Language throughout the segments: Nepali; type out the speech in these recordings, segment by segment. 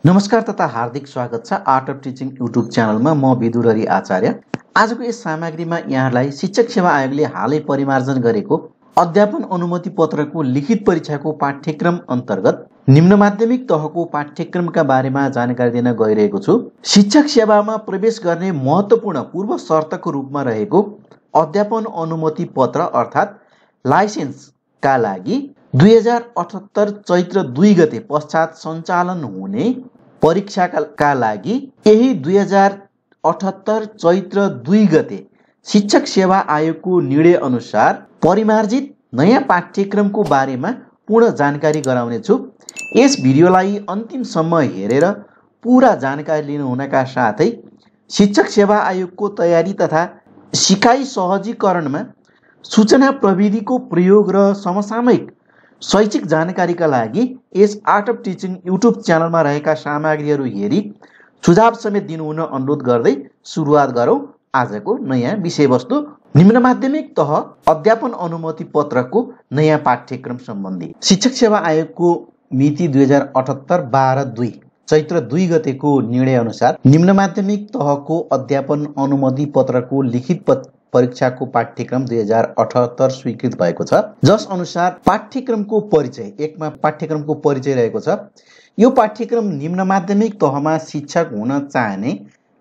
नमस्कार तथा हार्दिक स्वागत छ आर्ट अफ टिचिङ युट्युब च्यानलमा। म विदुरहरि आचार्य। आजको यस सामग्रीमा यहाँलाई शिक्षक सेवा आयोगले हालै परिमार्जन गरेको अध्यापन अनुमति पत्रको लिखित परीक्षाको पाठ्यक्रम अन्तर्गत निम्न माध्यमिक तहको पाठ्यक्रमका बारेमा जानकारी दिन गइरहेको छु। शिक्षक सेवामा प्रवेश गर्ने महत्त्वपूर्ण पूर्व शर्तको रूपमा रहेको अध्यापन अनुमति पत्र अर्थात् लाइसेन्सका लागि 2078 चैत्र 2 गते पश्चात सञ्चालन हुने परीक्षाका लागि यही 2078 चैत्र 2 गते शिक्षक सेवा आयोगको निर्णय अनुसार परिमार्जित नयाँ पाठ्यक्रमको बारेमा पूर्ण जानकारी गराउने छु। यस भिडियोलाई अन्तिमसम्म हेरेर पूरा जानकारी लिनुहुनका साथै शिक्षक सेवा आयोगको तयारी तथा सिकाइ सहजीकरणमा सूचना प्रविधिको प्रयोग र समसामयिक शैक्षिक जानकारीका लागि यस आर्ट अफ टिचिङ युट्युब च्यानलमा रहेका सामग्रीहरू हेरी सुझाव समेत दिनुहुन अनुरोध गर्दै सुरुवात गरौँ आजको नयाँ विषयवस्तु। निम्न माध्यमिक तह अध्यापन अनुमति पत्रको नयाँ पाठ्यक्रम सम्बन्धी शिक्षक सेवा आयोगको मिति 2078-12-2 चैत्र 2 गतेको निर्णय अनुसार निम्न माध्यमिक तहको अध्यापन अनुमति पत्रको लिखित परीक्षाको पाठ्यक्रम 2078 स्वीकृत भएको छ। जस अनुसार पाठ्यक्रमको परिचय एकमा पाठ्यक्रमको परिचय रहेको छ। यो पाठ्यक्रम निम्न माध्यमिक तहमा शिक्षक हुन चाहने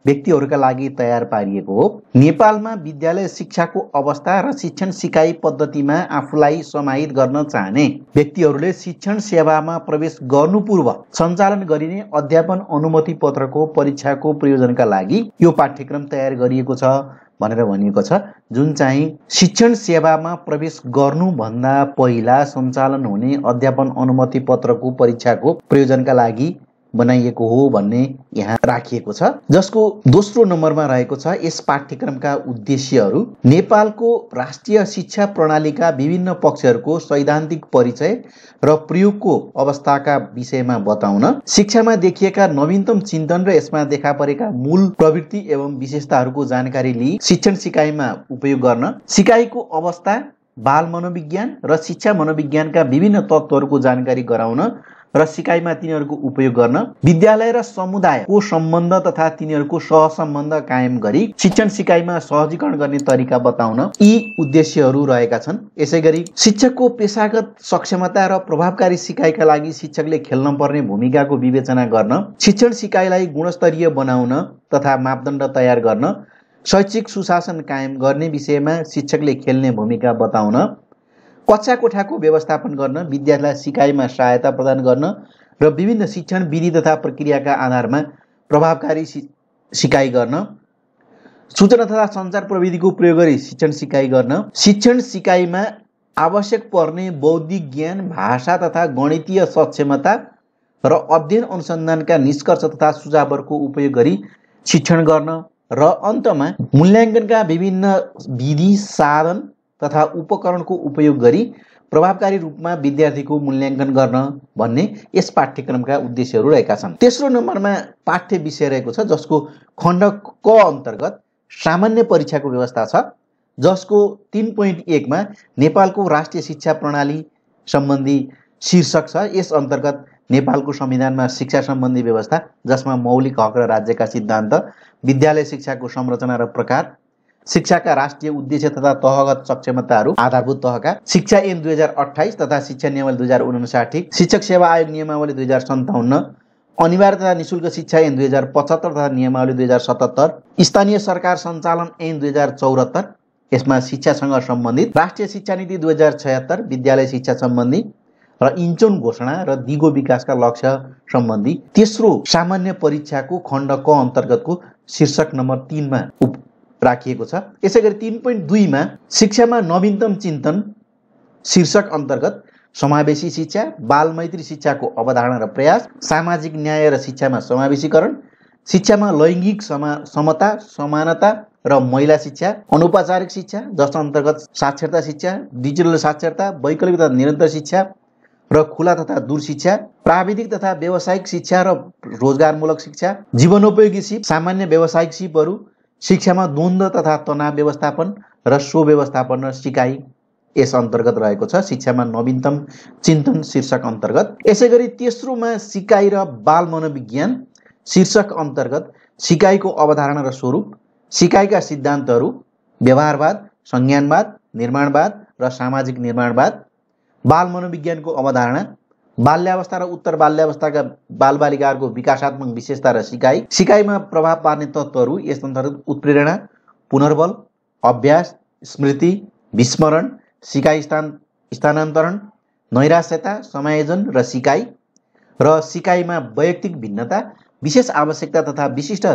व्यक्तिहरूका लागि तयार पारिएको हो। नेपालमा विद्यालय शिक्षाको अवस्था र शिक्षण सिकाइ पद्धतिमा आफूलाई समाहित गर्न चाहने व्यक्तिहरूले शिक्षण सेवामा प्रवेश गर्नु पूर्व सञ्चालन गरिने अध्यापन अनुमति पत्रको परीक्षाको प्रयोजनका लागि यो पाठ्यक्रम तयार गरिएको छ भनेर भनिएको छ, जुन चाहिँ शिक्षण सेवामा प्रवेश गर्नुभन्दा पहिला सञ्चालन हुने अध्यापन अनुमति पत्रको परीक्षाको प्रयोजनका लागि बनाइएको हो भन्ने यहाँ राखिएको छ। जसको दोस्रो नम्बरमा रहेको छ यस पाठ्यक्रमका उद्देश्यहरू नेपालको राष्ट्रिय शिक्षा प्रणालीका विभिन्न पक्षहरूको सैद्धान्तिक परिचय र प्रयोगको अवस्थाका विषयमा बताउन, शिक्षामा देखिएका नवीनतम चिन्तन र यसमा देखा परेका मूल प्रवृत्ति एवं विशेषताहरूको जानकारी लिई शिक्षण सिकाइमा उपयोग गर्न, सिकाइको अवस्था, बाल मनोविज्ञान र शिक्षा मनोविज्ञानका विभिन्न तत्त्वहरूको जानकारी गराउन र सिकाइमा तिनीहरूको उपयोग गर्न, विद्यालय र समुदायको सम्बन्ध तथा तिनीहरूको सहसम्बन्ध कायम गरी शिक्षण सिकाइमा सहजीकरण गर्ने तरिका बताउन यी उद्देश्यहरू रहेका छन्। यसैगरी शिक्षकको पेशागत सक्षमता र प्रभावकारी सिकाइका लागि शिक्षकले खेल्न पर्ने भूमिकाको विवेचना गर्न, शिक्षण सिकाइलाई गुणस्तरीय बनाउन तथा मापदण्ड तयार गर्न, शैक्षिक सुशासन कायम गर्ने विषयमा शिक्षकले खेल्ने भूमिका बताउन, कक्षा कोठाको व्यवस्थापन गर्न, विद्यार्थीलाई सिकाइमा सहायता प्रदान गर्न र विभिन्न शिक्षण विधि तथा प्रक्रियाका आधारमा प्रभावकारी सिकाइ गर्न, सूचना तथा सञ्चार प्रविधिको प्रयोग गरी शिक्षण सिकाइ गर्न, शिक्षण सिकाइमा आवश्यक पर्ने बौद्धिक ज्ञान, भाषा तथा गणितीय सक्षमता र अध्ययन अनुसन्धानका निष्कर्ष तथा सुझावहरूको उपयोग गरी शिक्षण गर्न र अन्तमा मूल्याङ्कनका विभिन्न विधि, साधन तथा उपकरणको उपयोग गरी प्रभावकारी रूपमा विद्यार्थीको मूल्याङ्कन गर्न भन्ने यस पाठ्यक्रमका उद्देश्यहरू रहेका छन्। तेस्रो नम्बरमा पाठ्य विषय रहेको छ जसको खण्ड क अन्तर्गत सामान्य परीक्षाको व्यवस्था छ, जसको 3.1 मा नेपालको राष्ट्रिय शिक्षा प्रणाली सम्बन्धी शीर्षक छ। यस अन्तर्गत नेपालको संविधानमा शिक्षा सम्बन्धी व्यवस्था, जसमा मौलिक हक र राज्यका सिद्धान्त, विद्यालय शिक्षाको संरचना र प्रकार, शिक्षाका राष्ट्रिय उद्देश्य तथा तहगत सक्षमताहरू, आधारभूत तहका, शिक्षा ऐन 2028 तथा शिक्षा नियमावली 2059, शिक्षक सेवा आयोग नियमावली 2057, अनिवार्य तथा निशुल्क शिक्षा ऐन 2075 तथा नियमावली 2077, स्थानीय सरकार सञ्चालन ऐन 2074, यसमा शिक्षासँग सम्बन्धित, राष्ट्रिय शिक्षा नीति 2076 विद्यालय शिक्षा सम्बन्धी र इन्चोन घोषणा र दिगो विकासका लक्ष्य सम्बन्धी तेस्रो सामान्य परीक्षाको खण्ड क अन्तर्गतको शीर्षक नम्बर 3 मा राखिएको छ। यसैगरी 3.2 मा शिक्षामा नवीनतम चिन्तन शीर्षक अन्तर्गत समावेशी शिक्षा, बालमैत्री शिक्षाको अवधारणा र प्रयास, सामाजिक न्याय र शिक्षामा समावेशीकरण, शिक्षामा लैङ्गिक समता, समानता र महिला शिक्षा, अनौपचारिक शिक्षा जस अन्तर्गत साक्षरता शिक्षा, डिजिटल साक्षरता, वैकल्पिक तथा निरन्तर शिक्षा र खुला तथा दूर शिक्षा, प्राविधिक तथा व्यावसायिक शिक्षा र रोजगारमूलक शिक्षा, जीवनोपयोगी सिप, सामान्य व्यावसायिक सिपहरू, शिक्षामा द्वन्द्व तथा तनाव व्यवस्थापन र स्व व्यवस्थापन र सिकाइ यस अन्तर्गत रहेको छ। शिक्षामा नवीनतम चिन्तन शीर्षक अन्तर्गत। यसैगरी तेस्रोमा सिकाइ र बाल मनोविज्ञान शीर्षक अन्तर्गत सिकाइको अवधारणा र स्वरूप, सिकाइका सिद्धान्तहरू, व्यवहारवाद, संज्ञानवाद, निर्माणवाद र सामाजिक निर्माणवाद, बाल मनोविज्ञानको अवधारणा, बाल्यावस्था र उत्तर बाल्यावस्थाका बालबालिकाहरूको विकासात्मक विशेषता र सिकाइ, सिकाइमा प्रभाव पार्ने तत्त्वहरू, यस अन्तर्गत उत्प्रेरणा, पुनर्बल, अभ्यास, स्मृति, विस्मरण, सिकाइ स्थानान्तरण, नैराश्यता, समायोजन र सिकाइ, र सिकाइमा वैयक्तिक भिन्नता, विशेष आवश्यकता तथा विशिष्ट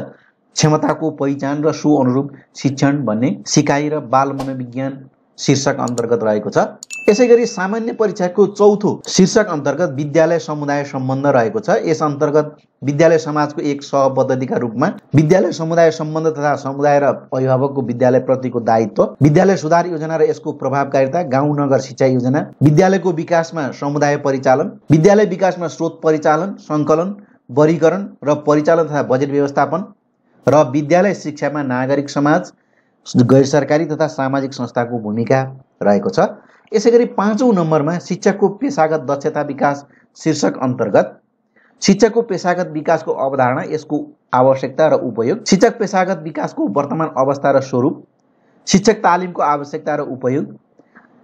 क्षमताको पहिचान र सो अनुरूप शिक्षण भन्ने सिकाइ र बाल मनोविज्ञान शीर्षक अन्तर्गत रहेको छ। यसैगरी सामान्य परीक्षाको चौथो शीर्षक अन्तर्गत विद्यालय समुदाय सम्बन्ध रहेको छ। यस अन्तर्गत विद्यालय समाजको एक सहपद्धतिका रूपमा विद्यालय समुदाय सम्बन्ध तथा समुदाय र अभिभावकको विद्यालय प्रतिको दायित्व, विद्यालय सुधार योजना र यसको प्रभावकारिता, गाउँ नगर शिक्षा योजना, विद्यालयको विकासमा समुदाय परिचालन, विद्यालय विकासमा स्रोत परिचालन, सङ्कलन, वर्गीकरण र परिचालन तथा बजेट व्यवस्थापन, र विद्यालय शिक्षामा नागरिक समाज, गैर सरकारी तथा सामाजिक संस्थाको भूमिका रहेको छ। यसैगरी 5औं नम्बरमा शिक्षकको पेशागत दक्षता विकास शीर्षक अन्तर्गत शिक्षकको पेशागत विकासको अवधारणा, यसको आवश्यकता र उपयोग, शिक्षक पेशागत विकासको वर्तमान अवस्था र स्वरूप, शिक्षक तालिमको आवश्यकता र उपयोग,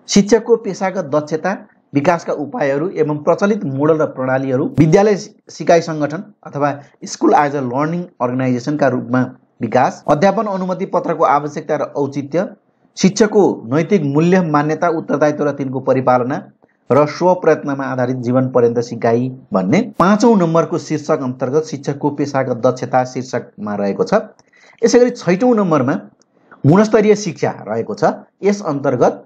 शिक्षकको पेशागत दक्षता विकासका उपायहरू एवं प्रचलित मोडल र प्रणालीहरू, विद्यालय सिकाइ सङ्गठन अथवा स्कुल एज अ लर्निङ अर्गनाइजेसनका रूपमा विकास, अध्यापन अनुमति पत्रको आवश्यकता र औचित्य, शिक्षकको नैतिक मूल्य, मान्यता, उत्तरदायित्व र तिनको परिपालना, र स्वप्रयत्नमा आधारित जीवन पर्यन्त सिकाइ भन्ने 5औं नम्बरको शीर्षक अन्तर्गत शिक्षकको पेशागत दक्षता शीर्षकमा रहेको छ। यसैगरी 6औं नम्बरमा गुणस्तरीय शिक्षा रहेको छ। यस अन्तर्गत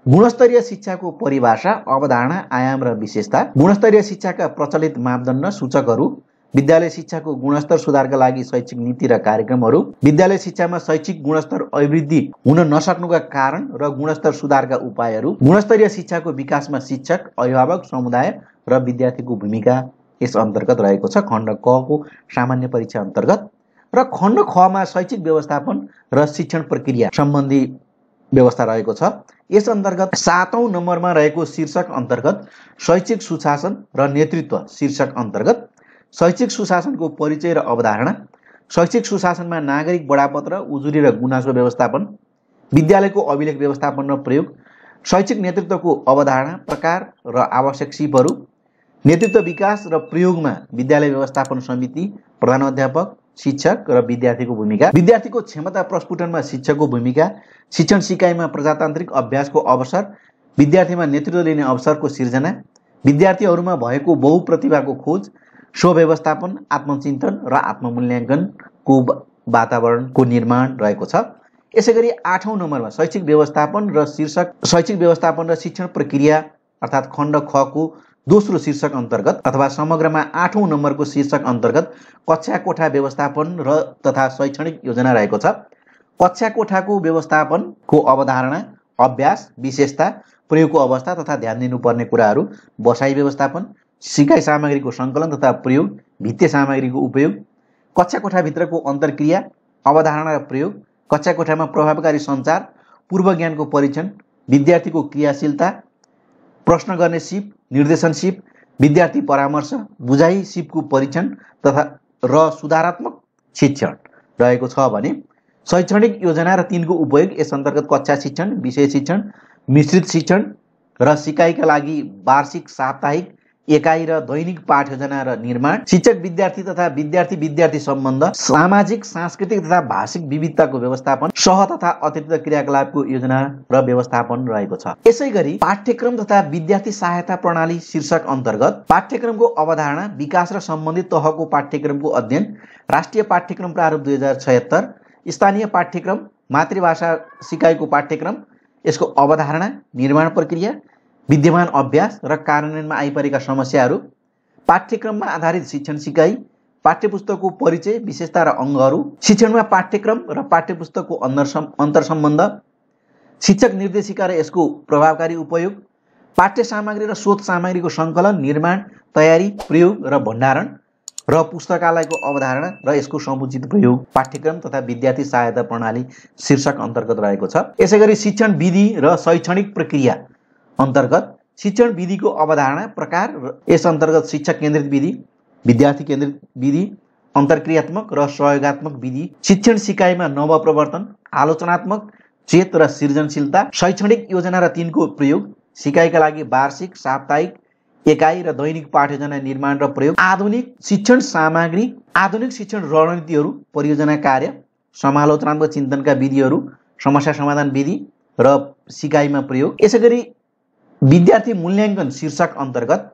गुणस्तरीय शिक्षाको परिभाषा, अवधारणा, आयाम र विशेषता, गुणस्तरीय शिक्षाका प्रचलित मापदण्ड, सूचकहरू, विद्यालय शिक्षाको गुणस्तर सुधारका लागि शैक्षिक नीति र कार्यक्रमहरू, विद्यालय शिक्षामा शैक्षिक गुणस्तर अभिवृद्धि हुन नसक्नुका कारण र गुणस्तर सुधारका उपायहरू, गुणस्तरीय शिक्षाको विकासमा शिक्षक, अभिभावक, समुदाय र विद्यार्थीको भूमिका यस अन्तर्गत रहेको छ, खण्ड क को सामान्य परीक्षा अन्तर्गत। र खण्ड ख मा शैक्षिक व्यवस्थापन र शिक्षण प्रक्रिया सम्बन्धी व्यवस्था रहेको छ। यस अन्तर्गत 7औं नम्बरमा रहेको शीर्षक अन्तर्गत शैक्षिक सुशासन र नेतृत्व शीर्षक अन्तर्गत शैक्षिक सुशासनको परिचय र अवधारणा, शैक्षिक सुशासनमा नागरिक बढापत्र, उजुरी र गुनासो व्यवस्थापन, विद्यालयको अभिलेख व्यवस्थापन र प्रयोग, शैक्षिक नेतृत्वको अवधारणा, प्रकार र आवश्यक सिपहरू, नेतृत्व विकास र प्रयोगमा विद्यालय व्यवस्थापन समिति, प्रधानाध्यापक, शिक्षक र विद्यार्थीको भूमिका, विद्यार्थीको क्षमता प्रस्फुटनमा शिक्षकको भूमिका, शिक्षण सिकाइमा प्रजातान्त्रिक अभ्यासको अवसर, विद्यार्थीमा नेतृत्व लिने अवसरको सिर्जना, विद्यार्थीहरूमा भएको बहुप्रतिभाको खोज, स्वव्यवस्थापन, आत्मचिन्तन र आत्ममूल्याङ्कनको वातावरणको निर्माण रहेको छ। यसैगरी 8औं नम्बरमा शैक्षिक व्यवस्थापन र शिक्षण प्रक्रिया अर्थात् खण्ड ख को दोस्रो शीर्षक अन्तर्गत अथवा समग्रमा 8औं नम्बरको शीर्षक अन्तर्गत कक्षा कोठा व्यवस्थापन र तथा शैक्षणिक योजना रहेको छ। कक्षा कोठाको व्यवस्थापनको अवधारणा, अभ्यास, विशेषता, प्रयोगको अवस्था तथा ध्यान दिनुपर्ने कुराहरू, बसाइ व्यवस्थापन, सिकाइ सामग्रीको सङ्कलन तथा प्रयोग, भित्ते सामग्रीको उपयोग, कक्षा कोठाभित्रको अन्तर्क्रिया, अवधारणा र प्रयोग, कक्षा कोठामा प्रभावकारी सञ्चार, पूर्व ज्ञानको परीक्षण, विद्यार्थीको क्रियाशीलता, प्रश्न गर्ने सिप, निर्देशन सिप, विद्यार्थी परामर्श, बुझाइ सिपको परीक्षण तथा र सुधारात्मक शिक्षण रहेको छ भने शैक्षणिक योजना र तिनको उपयोग, यस अन्तर्गत कक्षा शिक्षण, विषय शिक्षण, मिश्रित शिक्षण र सिकाइका लागि वार्षिक, साप्ताहिक, एकाइ र दैनिक पाठ योजना र निर्माण, शिक्षक विद्यार्थी तथा विद्यार्थी सम्बन्ध, सामाजिक, सांस्कृतिक तथा भाषिक विविधताको व्यवस्थापन, सह तथा अतिरिक्त क्रियाकलापको योजना र व्यवस्थापन रहेको छ। यसैगरी पाठ्यक्रम तथा विद्यार्थी सहायता प्रणाली शीर्षक अन्तर्गत पाठ्यक्रमको अवधारणा, विकास र सम्बन्धित तहको पाठ्यक्रमको अध्ययन, राष्ट्रिय पाठ्यक्रम प्रारूप 2076, स्थानीय पाठ्यक्रम, मातृभाषा सिकाइको पाठ्यक्रम, यसको अवधारणा, निर्माण प्रक्रिया, विद्यमान अभ्यास र कार्यान्वयनमा आइपरेका समस्याहरू, पाठ्यक्रममा आधारित शिक्षण सिकाइ, पाठ्यपुस्तकको परिचय, विशेषता र अङ्गहरू, शिक्षणमा पाठ्यक्रम र पाठ्यपुस्तकको अन्तरसम्बन्ध, शिक्षक निर्देशिका र यसको प्रभावकारी उपयोग, पाठ्य सामग्री र शोध सामग्रीको सङ्कलन, निर्माण, तयारी, प्रयोग र भण्डारण, र पुस्तकालयको अवधारणा र यसको समुचित प्रयोग पाठ्यक्रम तथा विद्यार्थी सहायता प्रणाली शीर्षक अन्तर्गत रहेको छ। यसैगरी शिक्षण विधि र शैक्षणिक प्रक्रिया अन्तर्गत शिक्षण विधिको अवधारणा प्रकार यस अन्तर्गत शिक्षक केन्द्रित विधि, विद्यार्थी केन्द्रित विधि, अन्तर्क्रियात्मक र सहयोगात्मक विधि, शिक्षण सिकाइमा नवप्रवर्तन, आलोचनात्मक चेत र सृजनशीलता, शैक्षणिक योजना र तिनको प्रयोग, सिकाइका लागि वार्षिक, साप्ताहिक, एकाइ र दैनिक पाठ्ययोजना निर्माण र प्रयोग, आधुनिक शिक्षण सामग्री, आधुनिक शिक्षण रणनीतिहरू, परियोजना कार्य, समालोचनात्मक चिन्तनका विधिहरू, समस्या समाधान विधि र सिकाइमा प्रयोग। यसैगरी विद्यार्थी मूल्याङ्कन शीर्षक अन्तर्गत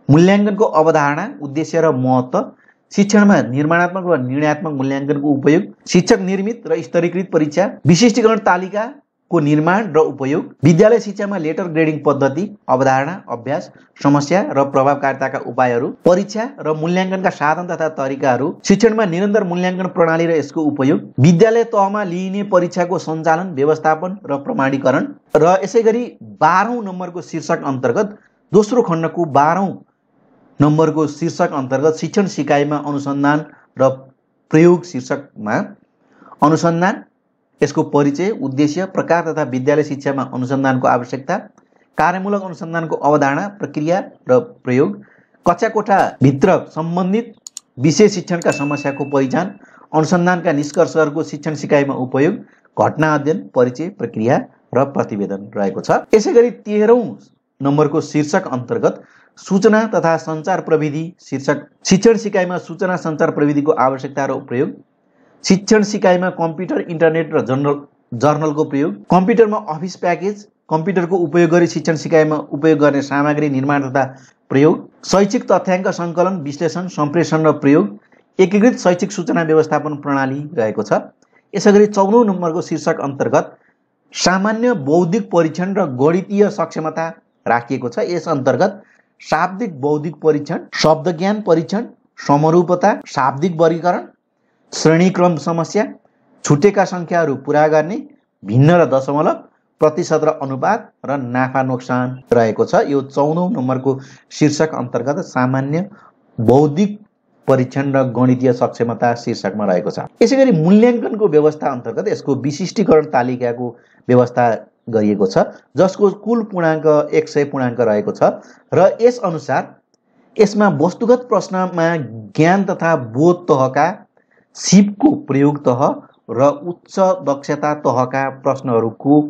मूल्याङ्कनको अवधारणा, उद्देश्य र महत्त्व, शिक्षणमा निर्माणात्मक र निर्णयात्मक मूल्याङ्कनको उपयोग, शिक्षक निर्मित र स्तरीकृत परीक्षा, विशिष्टीकरण तालिकाको निर्माण र उपयोग, विद्यालय शिक्षामा लेटर ग्रेडिङ पद्धति, अवधारणा, अभ्यास, समस्या र प्रभावकारिताका उपायहरू, परीक्षा र मूल्याङ्कनका साधन तथा तरिकाहरू, शिक्षणमा निरन्तर मूल्याङ्कन प्रणाली र यसको उपयोग, विद्यालय तहमा लिइने परीक्षाको सञ्चालन, व्यवस्थापन र प्रमाणीकरण। र यसैगरी 12औं नम्बरको शीर्षक अन्तर्गत दोस्रो खण्डको 12औं नम्बरको शीर्षक अन्तर्गत शिक्षण सिकाइमा अनुसन्धान र प्रयोग शीर्षकमा अनुसन्धान, यसको परिचय, उद्देश्य, प्रकार तथा विद्यालय शिक्षामा अनुसन्धानको आवश्यकता, कार्यमूलक अनुसन्धानको अवधारणा, प्रक्रिया र प्रयोग, कक्षा कोठाभित्र सम्बन्धित विषय शिक्षणका समस्याको पहिचान, अनुसन्धानका निष्कर्षहरूको शिक्षण सिकाइमा उपयोग, घटना अध्ययन, परिचय, प्रक्रिया र प्रतिवेदन रहेको छ। यसैगरी 13औं नम्बरको शीर्षक अन्तर्गत सूचना तथा सञ्चार प्रविधि शीर्षक, शिक्षण सिकाइमा सूचना सञ्चार प्रविधिको आवश्यकता र प्रयोग, शिक्षण सिकाइमा कम्प्युटर, इन्टरनेट र जर्नलको प्रयोग, कम्प्युटरमा अफिस प्याकेज, कम्प्युटरको उपयोग गरी शिक्षण सिकाइमा उपयोग गर्ने सामग्री निर्माण तथा प्रयोग, शैक्षिक तथ्याङ्क सङ्कलन, विश्लेषण, सम्प्रेषण र प्रयोग, एकीकृत शैक्षिक सूचना व्यवस्थापन प्रणाली रहेको छ। यसैगरी 14औं नम्बरको शीर्षक अन्तर्गत सामान्य बौद्धिक परीक्षण र गणितीय सक्षमता राखिएको छ। यस अन्तर्गत शाब्दिक बौद्धिक परीक्षण, शब्दज्ञान परीक्षण, समरूपता, शाब्दिक वर्गीकरण, श्रेणीक्रम समस्या, छुटेका सङ्ख्याहरू पुरा गर्ने, भिन्न र दशमलव, प्रतिशत र अनुपात र नाफा नोक्सान रहेको छ। यो 14औं नम्बरको शीर्षक अन्तर्गत सामान्य बौद्धिक परीक्षण र गणितीय सक्षमता शीर्षकमा रहेको छ। यसैगरी मूल्याङ्कनको व्यवस्था अन्तर्गत यसको विशिष्टीकरण तालिकाको व्यवस्था गरिएको छ, जसको कुल पूर्णाङ्क 100 पूर्णाङ्क रहेको छ र यस अनुसार यसमा वस्तुगत प्रश्नमा ज्ञान तथा बोध तहका, सिपको प्रयोग तह र उच्च दक्षता तहका प्रश्नहरूको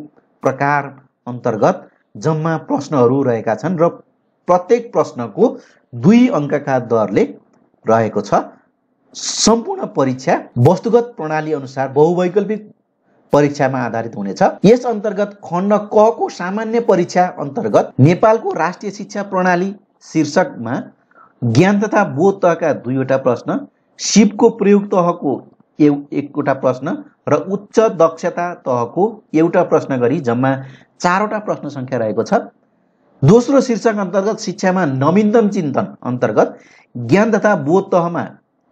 प्रकार अन्तर्गत जम्मा प्रश्नहरू रहेका छन् र प्रत्येक प्रश्नको 2 अङ्कका दरले रहेको छ। सम्पूर्ण परीक्षा वस्तुगत प्रणाली अनुसार बहुवैकल्पिक परीक्षामा आधारित हुनेछ। यस अन्तर्गत खण्ड क को सामान्य परीक्षा अन्तर्गत नेपालको राष्ट्रिय शिक्षा प्रणाली शीर्षकमा ज्ञान तथा बोध तहका 2वटा प्रश्न, सिपको प्रयोग तहको 1वटा प्रश्न र उच्च दक्षता तहको 1वटा प्रश्न गरी जम्मा 4वटा प्रश्न सङ्ख्या रहेको छ। दोस्रो शीर्षक अन्तर्गत शिक्षामा नवीनतम चिन्तन अन्तर्गत ज्ञान तथा बोध तहमा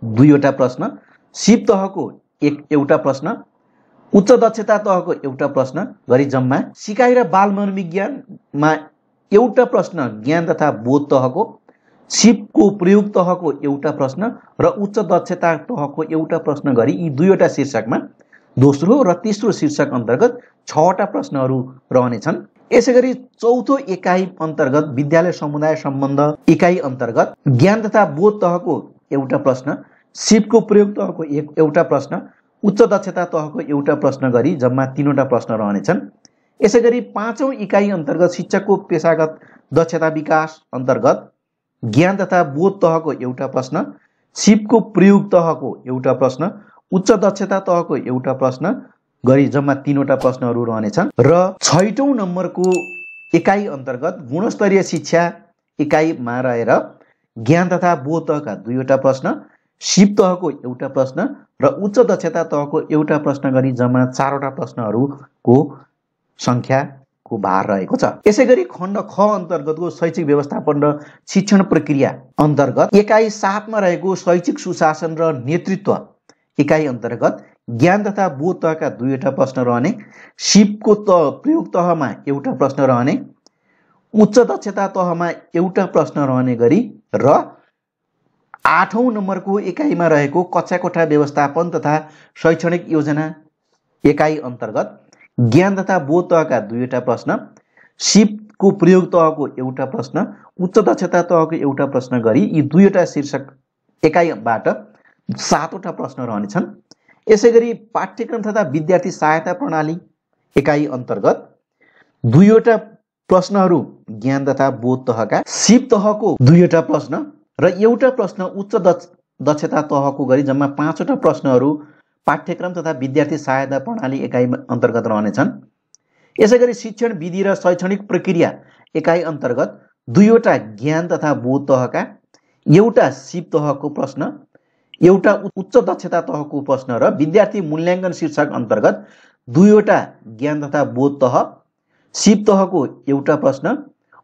2वटा प्रश्न, सिप तहको 1वटा प्रश्न, उच्च दक्षता तहको 1वटा प्रश्न गरी जम्मा सिकाइ र बाल मनोविज्ञानमा 1वटा प्रश्न, ज्ञान तथा बोध तहको, सिपको प्रयोग तहको 1वटा प्रश्न र उच्च दक्षता तहको 1वटा प्रश्न गरी यी 2वटा शीर्षकमा दोस्रो र तेस्रो शीर्षक अन्तर्गत 6वटा प्रश्नहरू रहनेछन्। यसैगरी चौथो एकाइ अन्तर्गत विद्यालय समुदाय सम्बन्ध एकाइ अन्तर्गत ज्ञान तथा बोध तहको 1वटा प्रश्न, सिपको प्रयोग तहको 1वटा प्रश्न, उच्च दक्षता तहको 1वटा प्रश्न गरी जम्मा 3वटा प्रश्न रहनेछन्। यसैगरी 5औं इकाइ अन्तर्गत शिक्षकको पेशागत दक्षता विकास अन्तर्गत ज्ञान तथा बोध तहको 1वटा प्रश्न, सिपको प्रयोग तहको 1वटा प्रश्न, उच्च दक्षता तहको 1वटा प्रश्न गरी जम्मा 3वटा प्रश्नहरू रहनेछन्। र 6औं नम्बरको एकाइ अन्तर्गत गुणस्तरीय शिक्षा एकाइमा रहेर ज्ञान तथा बोध तहका 2वटा प्रश्न, सिप तहको 1वटा प्रश्न र उच्च दक्षता तहको 1वटा प्रश्न गरी जम्मा 4वटा प्रश्नहरूको सङ्ख्याको भार रहेको छ। यसैगरी खण्ड ख अन्तर्गतको शैक्षिक व्यवस्थापन र शिक्षण प्रक्रिया अन्तर्गत एकाइ 7 मा रहेको शैक्षिक सुशासन र नेतृत्व एकाइ अन्तर्गत ज्ञान तथा बोध तहका 2वटा प्रश्न रहने, सिपको प्रयोग तहमा 1वटा प्रश्न रहने, उच्च दक्षता तहमा 1वटा प्रश्न रहने गरी र 8औं नम्बरको एकाइमा रहेको कच्चा कोठा व्यवस्थापन तथा शैक्षणिक योजना एकाइ अन्तर्गत ज्ञान तथा बोध तहका 2वटा प्रश्न, सिपको प्रयोग तहको एउटा प्रश्न, उच्च दक्षता तहको एउटा प्रश्न गरी यी 2वटा शीर्षक एकाइबाट 7वटा प्रश्न रहनेछन्। यसैगरी पाठ्यक्रम तथा विद्यार्थी सहायता प्रणाली एकाइ अन्तर्गत 2वटा प्रश्नहरू ज्ञान तथा बोध तहका, सिप तहको 2वटा प्रश्न र एउटा प्रश्न उच्च दक्षता तहको गरी जम्मा 5वटा प्रश्नहरू पाठ्यक्रम तथा विद्यार्थी सहायता प्रणाली एकाइ अन्तर्गत रहनेछन्। यसैगरी शिक्षण विधि र शैक्षणिक प्रक्रिया एकाइ अन्तर्गत 2वटा ज्ञान तथा बोध तहका, एउटा सिप तहको प्रश्न, एउटा उच्च दक्षता तहको प्रश्न र विद्यार्थी मूल्याङ्कन शीर्षक अन्तर्गत 2वटा ज्ञान तथा बोध तह, सिप तहको एउटा प्रश्न,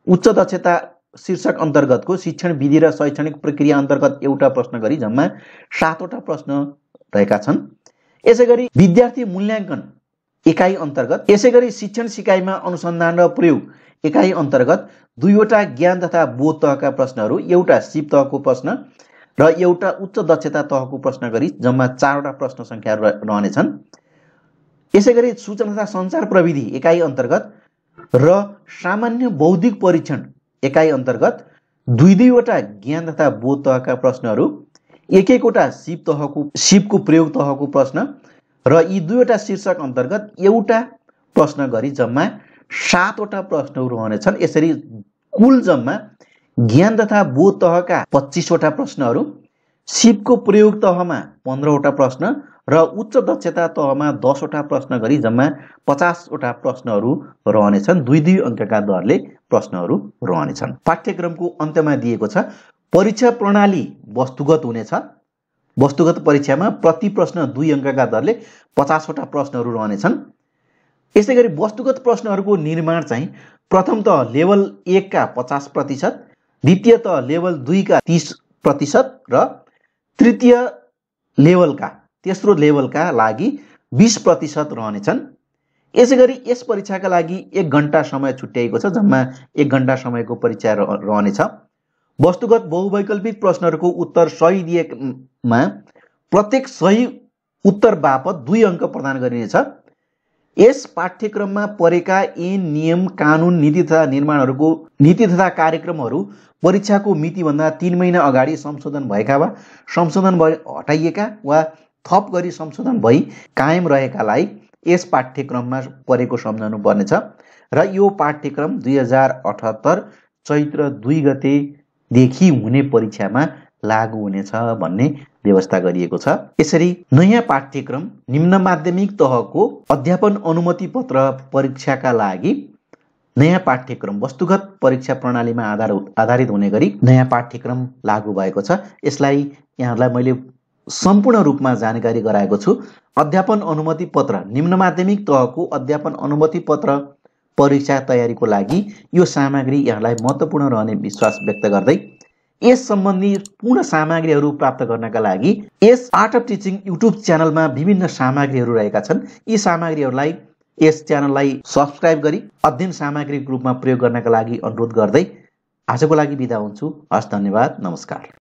उच्च दक्षता शीर्षक अन्तर्गतको शिक्षण विधि र शैक्षणिक प्रक्रिया अन्तर्गत एउटा प्रश्न गरी जम्मा 7वटा प्रश्न रहेका छन्। यसैगरी विद्यार्थी मूल्याङ्कन एकाइ अन्तर्गत, यसैगरी शिक्षण सिकाइमा अनुसन्धान र प्रयोग एकाइ अन्तर्गत 2वटा ज्ञान तथा बोध तहका प्रश्नहरू, एउटा सिप तहको प्रश्न र एउटा उच्च दक्षता तहको प्रश्न गरी जम्मा 4वटा प्रश्न सङ्ख्या रहनेछन्। यसैगरी सूचना तथा सञ्चार प्रविधि एकाइ अन्तर्गत र सामान्य बौद्धिक परीक्षण एकाइ अन्तर्गत 2-2वटा ज्ञान तथा बोध तहका प्रश्नहरू, एक-एकवटा सिपको प्रयोग तहको प्रश्न र यी 2वटा शीर्षक अन्तर्गत एउटा प्रश्न गरी जम्मा 7वटा प्रश्नहरू रहनेछन्। यसरी कुल जम्मा ज्ञान तथा बोध तहका 25वटा प्रश्नहरू, सिपको प्रयोग तहमा 15वटा प्रश्न र उच्च दक्षता तहमा 10वटा प्रश्न गरी जम्मा 50वटा प्रश्नहरू रहनेछन्। 2-2 अङ्कका दरले प्रश्नहरू रहनेछन्। पाठ्यक्रमको अन्त्यमा दिएको छ परीक्षा प्रणाली वस्तुगत हुनेछ। वस्तुगत परीक्षामा प्रति प्रश्न 2 अङ्कका दरले 50वटा प्रश्नहरू रहनेछन्। यसैगरी वस्तुगत प्रश्नहरूको निर्माण चाहिँ प्रथम त लेभल 1 का 50%, द्वितीय त लेभल 2 का 30% र तृतीय लेभलका तेस्रो लेभलका लागि 20% रहनेछन्। यसैगरी यस परीक्षाका लागि 1 घण्टा समय छुट्याइएको छ। जम्मा 1 घण्टा समयको परीक्षा रहनेछ। वस्तुगत बहुवैकल्पिक प्रश्नहरूको उत्तर सही दिएमा प्रत्येक सही उत्तर बापत 2 अङ्क प्रदान गरिनेछ। यस पाठ्यक्रममा परेका ऐन, नियम, कानुन, नीति तथा कार्यक्रमहरू परीक्षाको मितिभन्दा 3 महिना अगाडि संशोधन भएका वा संशोधन भई हटाइएका वा थप गरी संशोधन भई कायम रहेकालाई यस पाठ्यक्रममा परेको सम्झनु पर्नेछ र यो पाठ्यक्रम 2078 चैत्र 2 गतेदेखि हुने परीक्षामा लागू हुनेछ भन्ने व्यवस्था गरिएको छ। यसरी नयाँ पाठ्यक्रम निम्न माध्यमिक तहको अध्यापन अनुमति पत्र परीक्षाका लागि नयाँ पाठ्यक्रम वस्तुगत परीक्षा प्रणालीमा आधारित हुने गरी नयाँ पाठ्यक्रम लागू भएको छ। यसलाई यहाँलाई मैले सम्पूर्ण रूपमा जानकारी गराएको छु। अध्यापन अनुमति पत्र निम्न माध्यमिक तहको अध्यापन अनुमति पत्र परीक्षा तयारीको लागि यो सामग्री यहाँलाई महत्त्वपूर्ण रहने विश्वास व्यक्त गर्दै यस सम्बन्धी पूर्ण सामग्रीहरू प्राप्त गर्नका लागि यस आर्ट अफ टिचिङ युट्युब च्यानलमा विभिन्न सामग्रीहरू रहेका छन्। यी सामग्रीहरूलाई यस च्यानललाई सब्स्क्राइब गरी अध्ययन सामग्रीको रूपमा प्रयोग गर्नका लागि अनुरोध गर्दै आजको लागि बिदा हुन्छु। हस्, धन्यवाद, नमस्कार।